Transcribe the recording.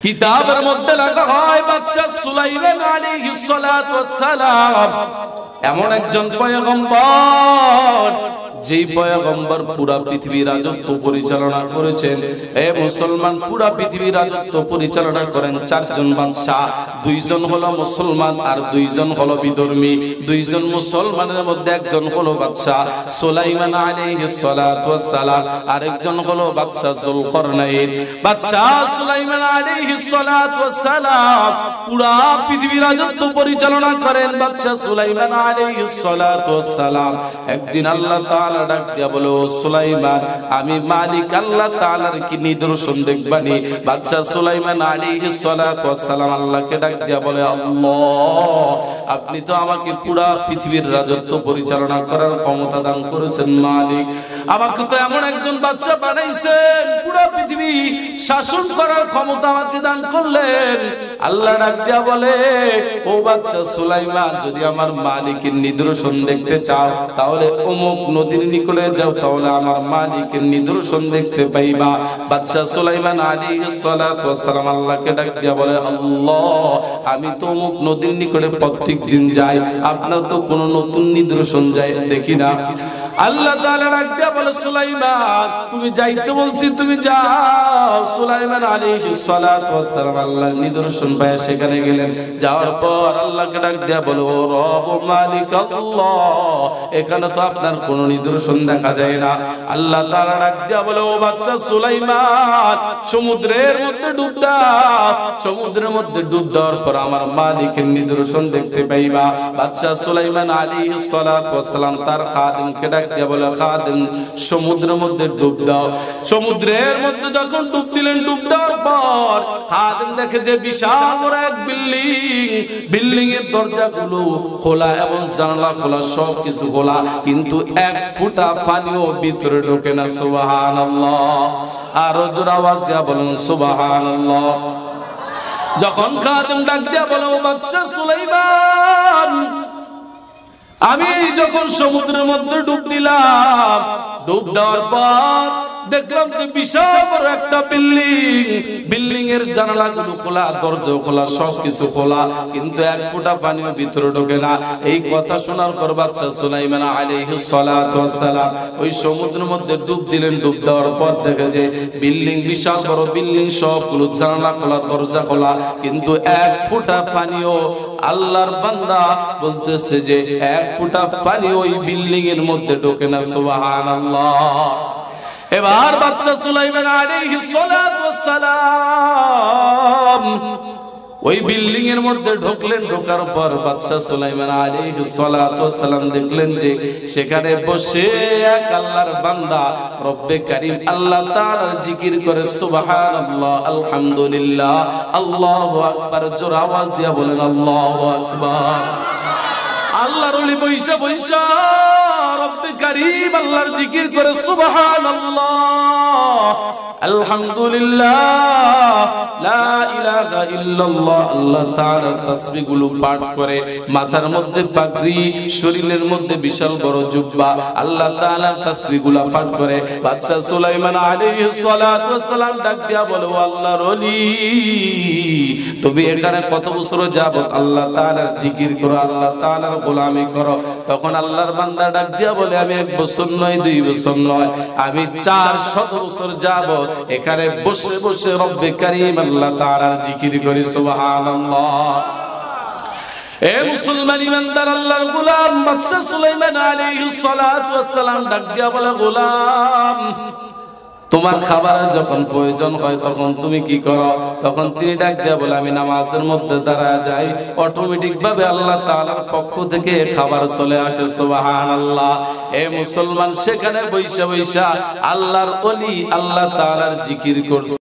কিতাবের মধ্যে লেখা হয় বাদশা সুলাইমান আলাইহিস সালাতু ওয়াস সালাম এমন একজন পয়গম্বর যেই পয়গম্বর পুরা পৃথিবীর রাজত্ব পরিচালনা করেছেন। এ মুসলমান, পুরা পৃথিবীর রাজত্ব পরিচালনা করেন চারজন বাদশা। দুইজন হলো মুসলমান আর দুইজন হলো বিধর্মী। দুইজন মুসলমানের মধ্যে একজন হলো বাদশা সুলাইমান আলাইহিস সালাতু ওয়াস সালাম, আরেকজন হলো বাদশা যুলকারনাইন। বাদশা সুলাইমান আলাইহিস সালাতু ওয়াস সালাম পুরা পৃথিবীর রাজত্ব পরিচালনা করেন বাদশা সুলাইমান আলাইহিস সালাতু ওয়াস সালাম। একদিন আল্লাহ তাআলা ডাক দিয়া বলে, ও সুলাইমান, আমি মালিক আল্লাহ তাআলার কি নিদর্শন দেখবানি? বাদশা সুলাইমান আলাইহিস সালাতু ওয়াস সালাম আল্লাহকে ডাক দিয়া বলে, আল্লাহ, আপনি তো আমাকে পুরা পৃথিবীর রাজত্ব পরিচালনা করার ক্ষমতা দান করেছেন মালিক। আমাকে তো এমন একজন বাদশা বানাইছেন, পুরা পৃথিবী শাসন করার ক্ষমতা আমাকে দান করলেন। আল্লাহ ডাক দিয়া বলে, ও বাদশা সুলাইমান, যদি আমার মালিকের নিদর্শন দেখতে চাও তাহলে অমুক নদীর নিকটে যাও, তাহলে আমার মালিকের নিদর্শন দেখতে পাইবা। বাদশা সুলাইমান আলাইহিস সালাতু ওয়াস সালাম আল্লাহকে ডাক দিয়া বলে, আল্লাহ, আমি তো অমুক নদীর নিকটে প্রত্যেক দিন যাই, আপনার তো কোনো নতুন নিদর্শন যাই দেখি না। আল্লাহ তাআলা ডাক দিয়া বলে, সুলাইমান, তুমি যাইতে বলছি, তুমি যাও। সুলাইমান আলাইহিস সালাতু ওয়াস সালাম আল্লাহর নিদর্শন পায় সেখানে গেলেন। যাওয়ার পর আল্লাহকে ডাক দিয়া বলে, ও রব মালিক আল্লাহ, এখানে তো আপনার কোনো নিদর্শন দেখা যায় না। আল্লাহ তাআলা ডাক দিয়া বলে, ও বাদশা সুলাইমান, সমুদ্রের মধ্যে ডুব দাও। সমুদ্রের মধ্যে ডুব দেওয়ার পর আমার মালিকের নিদর্শন দেখতে পাইবা। বাদশা সুলাইমান আলাইহিস সালাতু ওয়াস সালাম তার খাদেমকে ডাক দিয়া বলে, খাদেম, সমুদ্রের মধ্যে ডুব দাও। সমুদ্রের মধ্যে যখন ডুব দিলেন, ডুব দেওয়ার পর খাদেম দেখে যে বিশাল বড় এক বিল্ডিং। বিল্ডিং এর দরজাগুলো খোলা এবং জানালা খোলা, সব কিছু খোলা, কিন্তু এক ফুটা পানিও ভিতরে ঢোকে না। সুবহানাল্লাহ। আরো জোরে আওয়াজ দিয়া বলুন সুবহানাল্লাহ। যখন খাদেম ডাক দিয়া বলে, ও বাদশা সুলাইমান, আমি যখন সমুদ্রের মধ্যে ডুব দিলাম, ডুব দেওয়ার পর দেখলাম যে বিশাল বড় একটা বিল্ডিং। বিল্ডিং এর জানালাগুলো খোলা, দরজা খোলা, সবকিছু খোলা, কিন্তু এক ফোঁটা পানিও ভিতরে ঢোকে না। এই কথা শোনার পর বাদশা সুলাইমান আলাইহিস সালাতু ওয়াস সালাম ওই সমুদ্রের মধ্যে ডুব দিলেন। ডুব দেওয়ার পর দেখে যে বিল্ডিং, বিশাল বড় বিল্ডিং, সবগুলো জানালা খোলা, দরজা খোলা, কিন্তু এক ফোঁটা পানিও, আল্লাহর বান্দা বলতেছে যে এক ফোঁটা পানি ওই বিল্ডিং এর মধ্যে ঢোকে না। সুবহানাল্লাহ। এবার বাদশা সুলাইমান আলাইহিস সালাতু ওয়াস সালাম ওই বিল্ডিং এর মধ্যে ঢুকলেন। ঢোকার পর বাদশা সুলাইমান আলাইহিস সালাতু ওয়াস সালাম দেখলেন যে সেখানে বসে এক আল্লাহর বান্দা রব্বে কারীম আল্লাহ তাআলার জিকির করে, সুবহানাল্লাহ, আলহামদুলিল্লাহ, আল্লাহু আকবার। জোর আওয়াজ দিয়া বলেন আল্লাহু আকবার। আল্লাহর ওলি বৈশা বৈশা রব্বে কারীম আল্লাহর জিকির করে, সুবহানাল্লাহ, আলহামদুলিল্লাহ, লা ইলাহা ইল্লাল্লাহ। আল্লাহ তাআলার তাসবিহগুলো পাঠ করে, মাথার মধ্যে পাগড়ি, শরীরের মধ্যে বিশাল বড় জুব্বা, আল্লাহ তাআলার তাসবিহগুলো পাঠ করে। বাদশা সুলাইমান আলাইহিস সালাতু ওয়াস সালাম ডাক দিয়া বলে, ও আল্লাহর ওলি, তুমি এখানে কত বছর যাবত আল্লাহ তাআলার জিকির করো, আল্লাহ তাআলার গোলামি করো? তখন আল্লাহর বান্দা ডাক দিয়া বলে, আমি 1 বছর নয়, 2 বছর নয়, আমি 400 বছর যাবত এখানে বসে বসে রব্বে কারীম আল্লাহ তাআলার জিকির করি। সুবহানাল্লাহ। এ মুসলমান ইমানদার আল্লাহর গোলাম, বাদশা সুলাইমান আলাইহিস সালাতু ওয়াস সালাম ডাক দিয়া বলে, গোলাম, তোমার খাবারের যখন প্রয়োজন হয় তখন তুমি কি করো? তখন তিনি ডাক দিয়া বলে, আমি নামাজের মধ্যে দাঁড়ায় যাই, অটোমেটিক ভাবে আল্লাহ তাআলার পক্ষ থেকে খাবার চলে আসে। সুবহানাল্লাহ। এ মুসলমান, সেখানে বৈশা বৈশা আল্লাহর ওলি আল্লাহ তাআলার জিকির করছে।